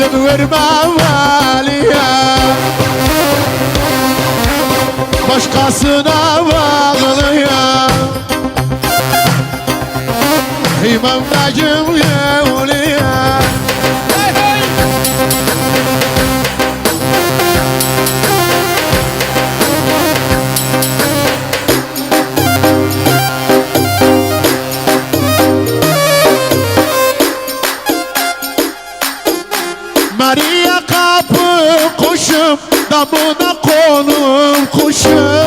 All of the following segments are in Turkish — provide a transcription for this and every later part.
Adım vermem valiye, başkasına bağlıya. İmam Nacım Yevliye. Maria kapı kuşum, damına konum kuşum.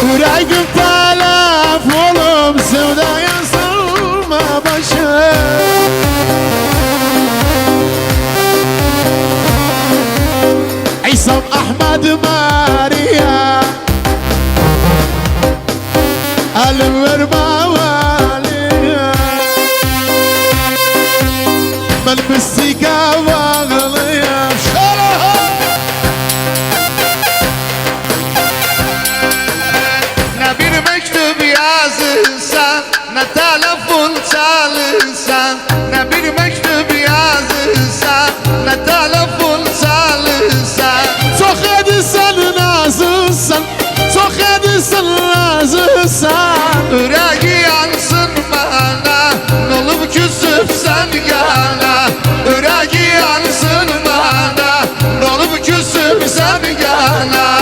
Yüreğim telefonum, sevdaya sarılma başım. İsam Ahmed Maria, elim verme valiye. Ben müstika bağlıyım. Ne bir mektup yazırsan, ne telefon çalırsan. Ne bir mektup yazırsan, ne telefon çalırsan. Çok edirsen nazırsan, çok edirsen nazırsan. Yüreği yansın bana, nolup küsüp sen yana. Yüreği yansın bana, nolup küsüp sen yana.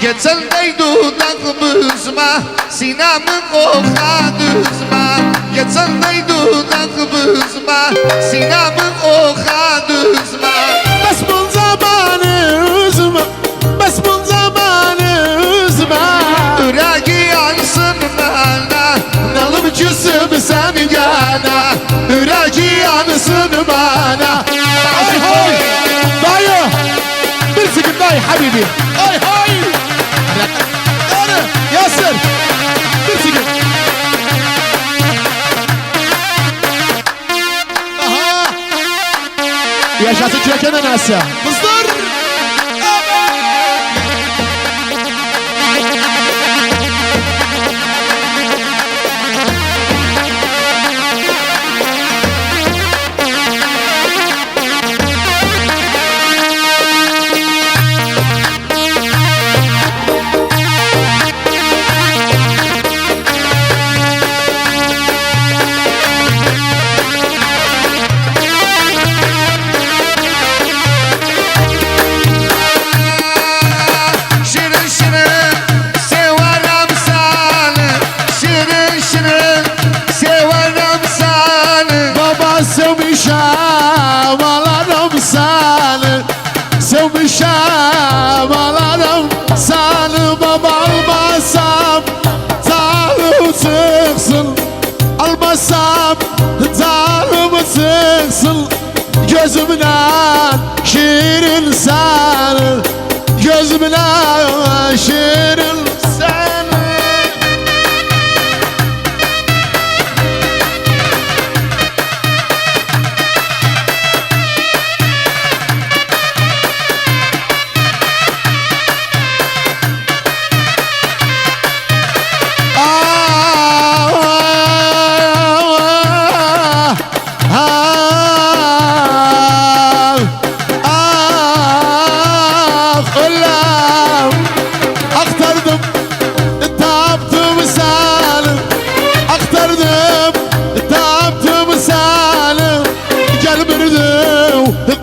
Geçen dey dudağımızma, sinamın oka düzma. Geçen dey dudağımızma, sinamın oka düzma. Bes bu zamanı üzme, bes bu zamanı üzme. Yüreği yansın bana, Nalım küsüm sen yana, yüreği yansın bana. Ay hay, dayı, bir sıkın dayı habibi. Ay hay, yani Yasir, bir sıkın. Aha, yaşasın çökenen Asya. Kızlar. şirin şirin severim seni. Şirin şirin severim seni. Baba sevmişem alarım seni, sevmişem alarım seni. Baba almasam canım çıksın, almasam canım çıksın. Gözümden şirin seni, gözümden şirin seni.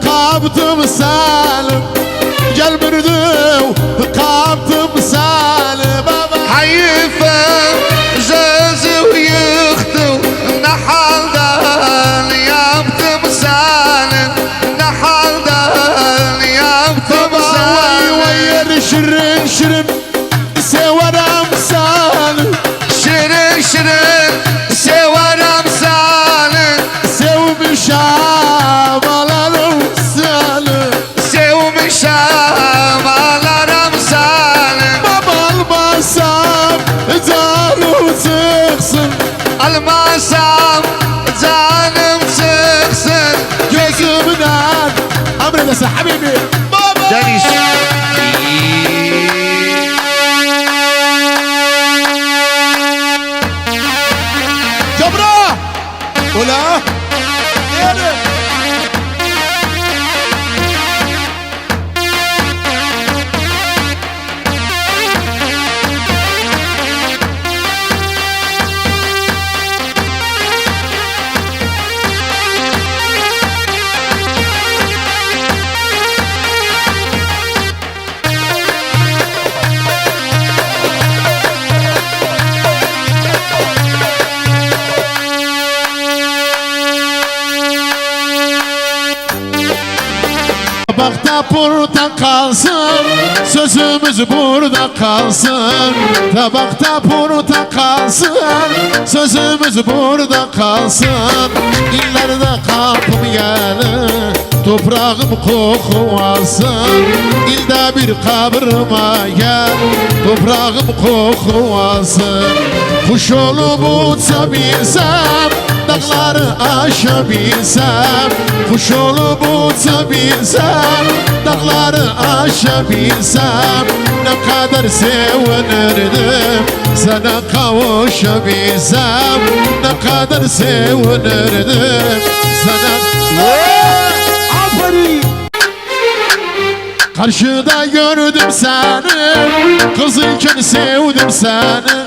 Kaptım salim, gel bürüdüm, kaptım salim baba. Hayıfe sözü yıktım, ne haldan yaptım seni. Ne haldan yaptım seni. Vay vay şirin şirin severim seni, Şirin şirin severim seni. sevmişem alarım seni, Sevmişem Emredesin habibi. Baba. Deniz. Cabra. Ula. Yani. Tabakta portakalsın, sözümüz burada kalsın. Tabakta portakalsın, sözümüz burada kalsın. İllerde kapım gelir, toprağım koku alsın. İlde bir kabrıma gel, toprağım koku alsın. Kuş olup uçabilsem, dağları aşabilsem. Kuş olup uçabilsem, dağları aşabilsem. Ne kadar sevinirdim sana kavuşabilsem. Ne kadar sevinirdim sana. Aferin. Karşıda gördüm seni, kızıyken sevdim seni.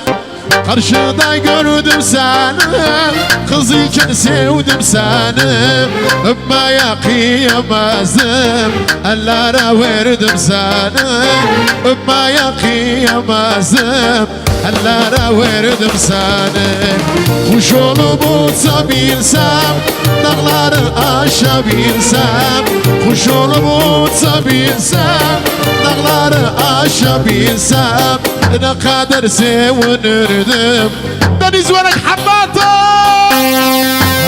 Karşıda gördüm seni, kızıyken sevdim seni. Öpmeye kıyamazdım, ellere verdim seni. Öpmeye kıyamazdım, ellere verdim seni. Kuş olup uçabilsem, dağları aşabilsem. Kuş olup uçabilsem, dağları aşabilsem. Ne kadar sevinirdim. Deniz verak حباته.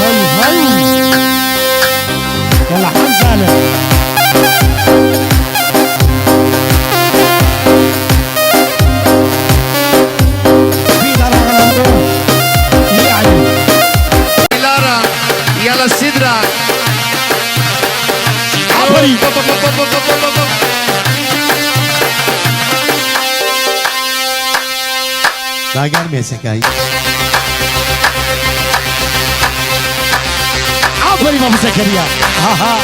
هاي هاي يلا حنزله في دار يعني Lara. Yala Sidra. Aferin. Daha gelmeyecek ay. Aferin Abu Zekeriya. Ha ha.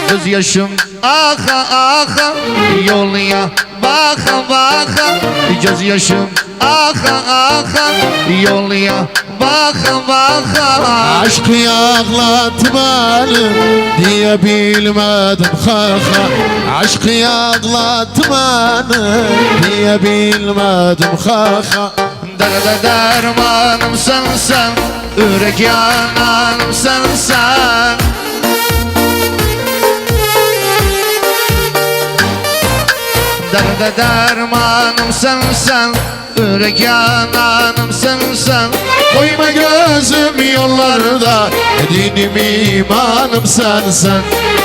Gözyaşım aha aha, yolya baka baka. Gözyaşım aha aha, yolya baka baka. Aşkı ağlatmalı diyebilmedim kaka. Aşkı ağlatmalı diyebilmedim kaka. Derde dermanım sensen, yürek yananım sensen. Derde dermanım sensen, yürek yananım sensen. Koyma gözüm yollarda, dinim imanım sensen.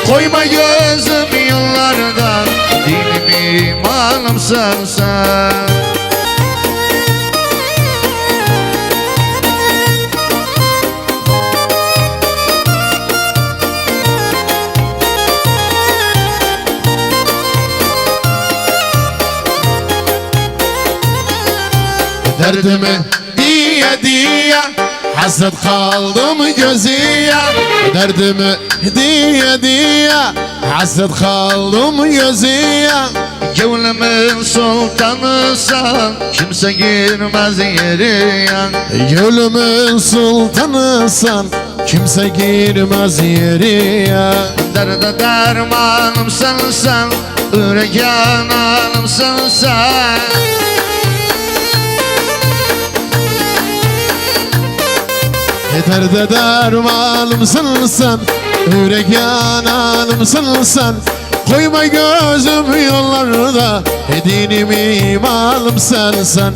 Koyma gözüm yollarda, dinim imanım sensen. Derdimi diye diye hasret kaldım gözüye. Derdimi diye diye hasret kaldım gözüye. Gönlümün sultanısan, kimse girmez yeriye. Gönlümün sultanısan, kimse girmez yeriye. Derde dermanım sensen, yürek yananım sensen. Derde dermanımsın sen, yürek yananımsın sen. Koyma gözüm yollarda, dinim imanım sensen.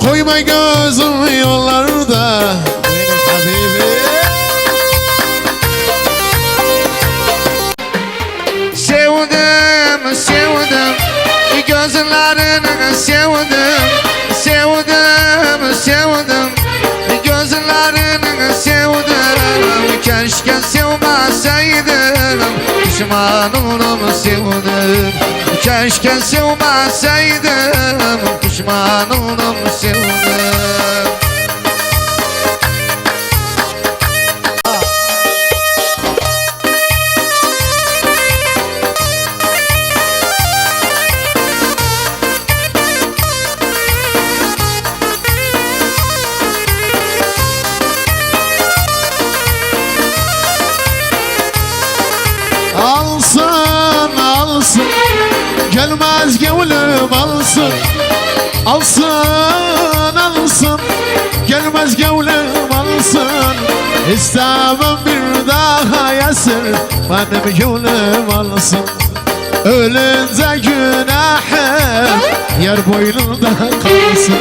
Koyma gözüm yollarda. Benim Habibi. Sevdim, sevdim gözlerini sevdim. Sevdim, sevdim gözlerini sevdim. Keşke sevmeseydim, pişman olurum sevdim. Keşke sevmeseydim, pişman olurum sevdim. Alsın alsın, gelmez gönlüm alsın. Alsın alsın, gelmez gönlüm alsın. İstemem bir daha yasır, benim gönlüm alsın. Ölünce günahım yer boynunda kalsın.